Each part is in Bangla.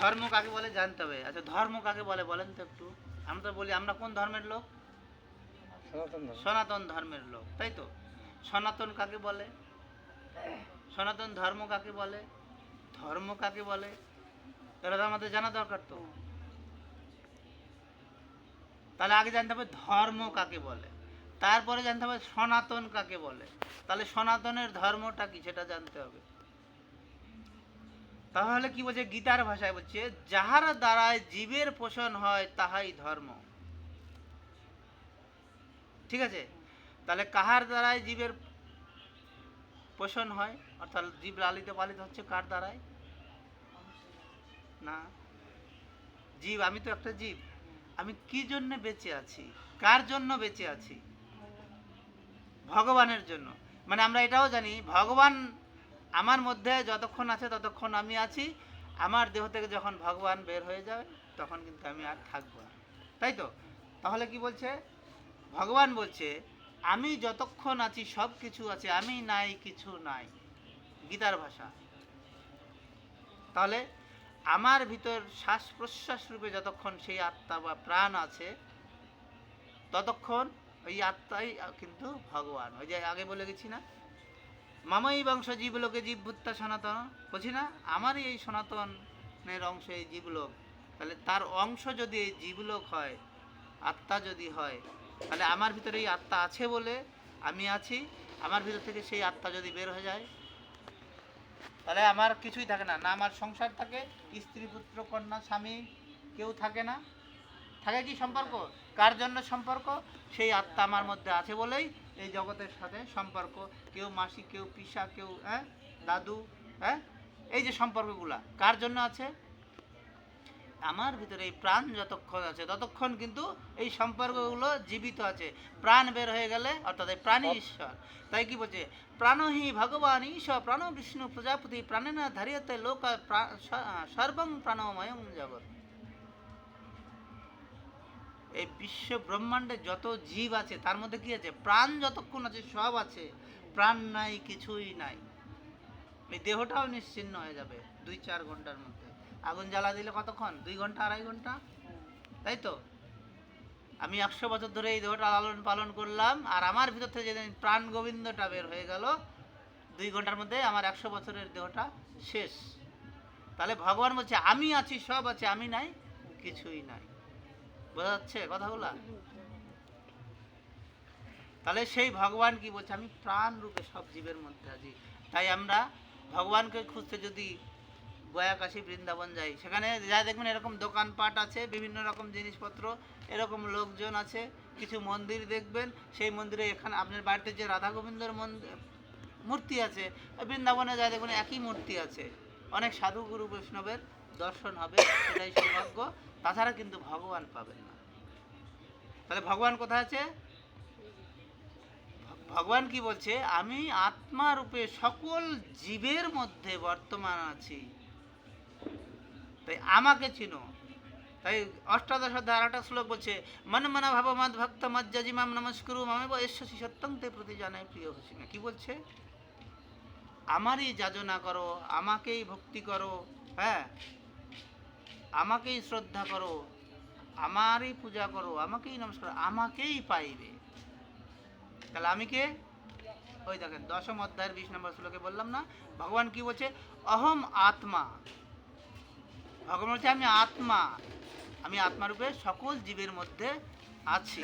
ধর্ম কাকে বলে জানতে হবে। আচ্ছা ধর্ম কাকে বলে বলেন তো একটু। আমরা তো বলি আমরা কোন ধর্মের লোক? সনাতন ধর্ম। সনাতন ধর্মের লোক, তাই তো। সনাতন কাকে বলে? সনাতন ধর্ম কাকে বলে? ধর্ম কাকে বলে? এটা তো আমাদের জানা দরকার তো। তাহলে আগে জানতে হবে ধর্ম কাকে বলে, তারপরে জানতে হবে সনাতন কাকে বলে। তাহলে সনাতনের ধর্মটা কি সেটা জানতে হবে। তাহলে কি বলছে গীতার ভাষায় বলছে, যাহার দ্বারায় জীবের পোষণ হয় তাহাই ধর্ম। ঠিক আছে, তাহলে কাহার দ্বারায় জীবের পোষণ হয়, অর্থাৎ জীব লালিত পালিত হচ্ছে কার দ্বারায়? না, জীব, আমি তো একটা জীব। আমি কি জন্য বেঁচে আছি? কার জন্য বেঁচে আছি? ভগবানের জন্য। মানে আমরা এটাও জানি ভগবান আমার মধ্যে যতক্ষণ আছে ততক্ষণ আমি আছি। আমার দেহ থেকে যখন ভগবান বের হয়ে যাবে তখন কিন্তু আমি আর থাকবো না, তাই তো। তাহলে কি বলছে ভগবান? বলছে আমি যতক্ষণ আছি সব কিছু আছে, আমি নাই কিছু নাই, গীতার ভাষা। তাহলে আমার ভিতর শ্বাস প্রশ্বাস রূপে যতক্ষণ সেই আত্মা বা প্রাণ আছে ততক্ষণ ওই আত্মাই কিন্তু ভগবান। ওই যে আগে বলে গেছি না, মামাই বংশ জীবলোকে জীবভূতা সনাতন, বলছি না আমারই এই সনাতনের অংশ এই জীবলোক। তাহলে তার অংশ যদি এই জীবলোক হয়, আত্মা যদি হয়, তাহলে আমার ভিতরে এই আত্মা আছে বলে আমি আছি। আমার ভিতর থেকে সেই আত্মা যদি বের হয়ে যায় তাহলে আমার কিছুই থাকে না। না আমার সংসার থাকে, স্ত্রী পুত্র কন্যা স্বামী কেউ থাকে না। থাকে কি সম্পর্ক? কার জন্য সম্পর্ক? সেই আত্মা আমার মধ্যে আছে বলেই এই জগতের সাথে সম্পর্ক। কেউ মাসি, কেউ পিসা, কেউ দাদু, হ্যাঁ, এই যে সম্পর্কগুলা কার জন্য আছে? আমার ভিতরে এই প্রাণ যতক্ষণ আছে ততক্ষণ কিন্তু এই সম্পর্কগুলো জীবিত আছে। প্রাণ বের হয়ে গেলে অর্থাৎ এই প্রাণী ঈশ্বর। তাই কি বলছে, প্রাণহি ভগবান ঈশ্বর প্রাণ বিষ্ণু প্রজাপতি প্রাণেনা ধারিয়তে লোক সর্বং প্রাণময়ং জগৎ। এই বিশ্ব ব্রহ্মাণ্ডে যত জীব আছে তার মধ্যে কি আছে? প্রাণ যতক্ষণ আছে সব আছে, প্রাণ নাই কিছুই নাই। এই দেহটাও নিশ্চিন্ন হয়ে যাবে 2-4 ঘন্টার মধ্যে। আগুন জ্বালা দিলে কতক্ষণ? 2 ঘন্টা 2.5 ঘন্টা, তাই তো। আমি 100 বছর ধরে এই দেহটা লালন পালন করলাম, আর আমার ভিতর থেকে যেদিন প্রাণ গোবিন্দটা বের হয়ে গেল 2 ঘন্টার মধ্যে আমার 100 বছরের দেহটা শেষ। তাহলে ভগবান বলছে আমি আছি, সব আছে, আমি নাই কিছুই নাই। বোঝা যাচ্ছে কথাগুলা? তাহলে সেই ভগবান কি বলছে, আমি প্রাণ রূপে সব জীবের মধ্যে আছি। তাই আমরা ভগবানকে খুঁজতে যদি গয়া কাশী বৃন্দাবন যাই, সেখানে যা দেখবেন এরকম দোকানপাট আছে, বিভিন্ন রকম জিনিসপত্র, এরকম লোকজন আছে। কিছু মন্দির দেখবেন, সেই মন্দিরে এখানে আপনার বাড়িতে যে রাধা গোবিন্দর মূর্তি আছে, বৃন্দাবনে যা দেখবেন একই মূর্তি আছে। অনেক সাধু গুরু বৈষ্ণবের দর্শন হবে, সেটাই সৌভাগ্য। তাছাড়া কিন্তু ভগবান পাবেন না। তাহলে ভগবান কোথায় আছে? ভগবান কি বলছে, আমি আত্মা রূপে সকল জীবের মধ্যে বর্তমান আছি, তাই আমাকে চিনো। তাই অষ্টাদশ অধ্যায় আরেকটা শ্লোক বলছে, মন মনা ভাব মদ ভক্ত মজ্জাজিমাম নমস্কুরু মামেব এশ্বসি সত্যং তে প্রতি জানাই প্রিয় হোসিনা। কি বলছে? আমারই যাজনা করো, আমাকেই ভক্তি করো, হ্যাঁ, আমাকেই শ্রদ্ধা করো, আমারই পূজা করো, আমাকেই নমস্কার, আমাকেই পাইবে। তাহলে আমি কে? ওই দেখেন 10ম অধ্যায়ের 20 নম্বর শ্লোকে বললাম না, ভগবান কি বলছে, অহম আত্মা। ভগবান বলছে আমি আত্মা, আমি আত্মারূপে সকল জীবের মধ্যে আছি।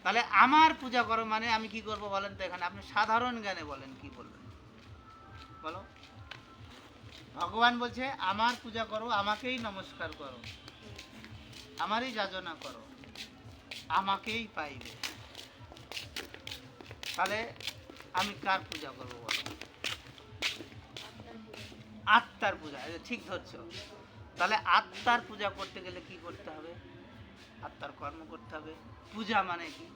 তাহলে আমার পূজা করো মানে আমি কি করব বলেন তো? এখানে আপনি সাধারণ জ্ঞানে বলেন, কি বলবেন বলো? ভগবান বলছে আমার পূজা করো, আমাকেই নমস্কার করো, আমারই যাজনা করো, আমাকেই পাইবে। তাহলে আমি কার পূজা করবো বলো? আত্মার পূজা। ঠিক ধরছো। তাহলে আত্মার পূজা করতে গেলে কি করতে হবে? আত্মার কর্ম করতে হবে। পূজা মানে কি?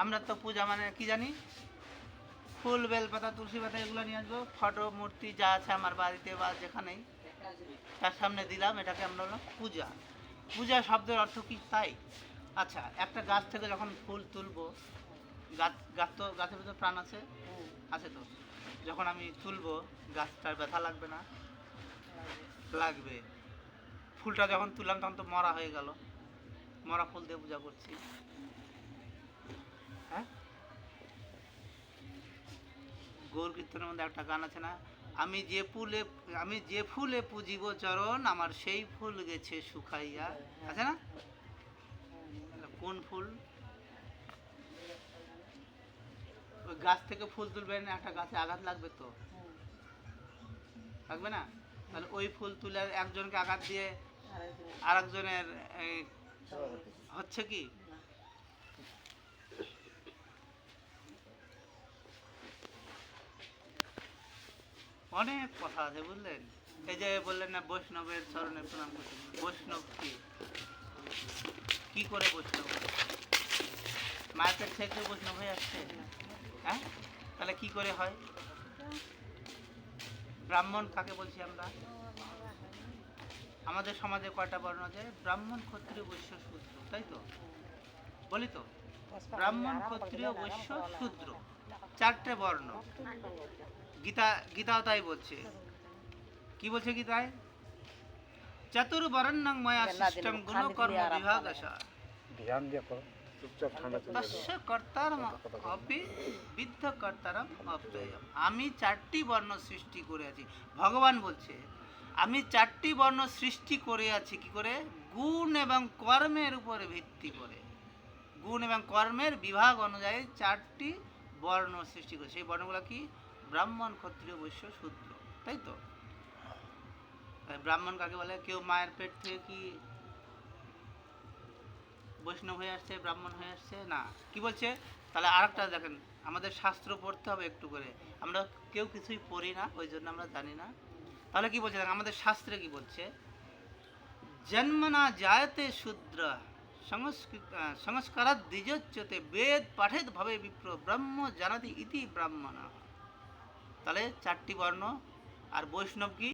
আমরা তো পূজা মানে কি জানি? ফুল, বেলপাতা, তুলসী পাতা এগুলো নিয়ে আসবো, ফটো মূর্তি যা আছে আমার বাড়িতে বা যেখানেই তার সামনে দিলাম, এটাকে আমরা বললাম পূজা। পূজা শব্দের অর্থ কি তাই? আচ্ছা, একটা গাছ থেকে যখন ফুল তুলবো, গাছ তো, গাছের ভিতরে প্রাণ আছে, আছে তো। যখন আমি তুলবো গাছটার ব্যথা লাগবে না? লাগবে। ফুলটা যখন তুললাম তখন তো মরা হয়ে গেল, মরা ফুল দিয়ে পূজা করছি। হ্যাঁ, গৌর কীর্তনের মধ্যে একটা গান আছে না, আমি যে ফুলে পুজিব চরণ, আমার সেই ফুল গেছে শুকাইয়া, আছে না? কোন ফুল? ওই গাছ থেকে ফুল তুলবেন, একটা গাছে আঘাত লাগবে তো, লাগবে না? তাহলে ওই ফুল তুলে একজনকে আঘাত দিয়ে আরেকজনের হচ্ছে কি? অনেক কথা আছে, বুঝলেন? এই যে বললেন না বৈষ্ণবের চরণে প্রণাম করতে, বৈষ্ণব কি, কি করে বৈষ্ণব? মায়ের পেট থেকে বৈষ্ণব হয়ে আসছে? হ্যাঁ, তাহলে কি করে হয়? ব্রাহ্মণ কাকে বলছি আমরা? আমাদের সমাজে কয়টা বর্ণ আছে? ব্রাহ্মণ, ক্ষত্রিয়, বৈশ্য, শূদ্র, তাই তো? বলি তো, ব্রাহ্মণ, ক্ষত্রিয়, বৈশ্য, শূদ্র, চারটে বর্ণ। গীতাও তাই বলছে। কি বলছে গীতায়? চতুর্বর্ণং ময়া সৃষ্টং গুণ কর্ম বিভাগশঃ ধ্যান দিয়ে করো, চুপচাপ ঠান্ডা চলে যাবে। তস্য কর্তারম অপি বিদ্ধ কর্তারম অপ্যয়ম। আমি চারটি বর্ণ সৃষ্টি করে আছি, ভগবান বলছে আমি চারটি বর্ণ সৃষ্টি করে আছি। কি করে? গুণ এবং কর্মের উপরে ভিত্তি করে, গুণ এবং কর্মের বিভাগ অনুযায়ী চারটি বর্ণ সৃষ্টি করে। সেই বর্ণগুলো কি? ব্রাহ্মণ, ক্ষত্রিয়, বৈশ্য, শূদ্র, তাই তো? ব্রাহ্মণ কাকে বলে? কেউ মায়ের পেট থেকে কি বৈষ্ণব হয়ে আসছে, ব্রাহ্মণ হয়ে আসছে? না। কি বলছে? তাহলে আরেকটা দেখেন, আমাদের শাস্ত্র পড়তে হবে একটু করে, আমরা কেউ কিছুই পড়ি না, ওই জন্য আমরা জানি না। তাহলে কি বলছে দেখেন, আমাদের শাস্ত্রে কি বলছে? জন্মনা জায়তে শূদ্র সংস্কারাৎ দ্বিজোচ্যতে বেদ পাঠেত ভাবে বিপ্র ব্রহ্ম জানাতি ইতি ব্রাহ্মণ। তাহলে চারটি বর্ণ। আর বৈষ্ণব কি?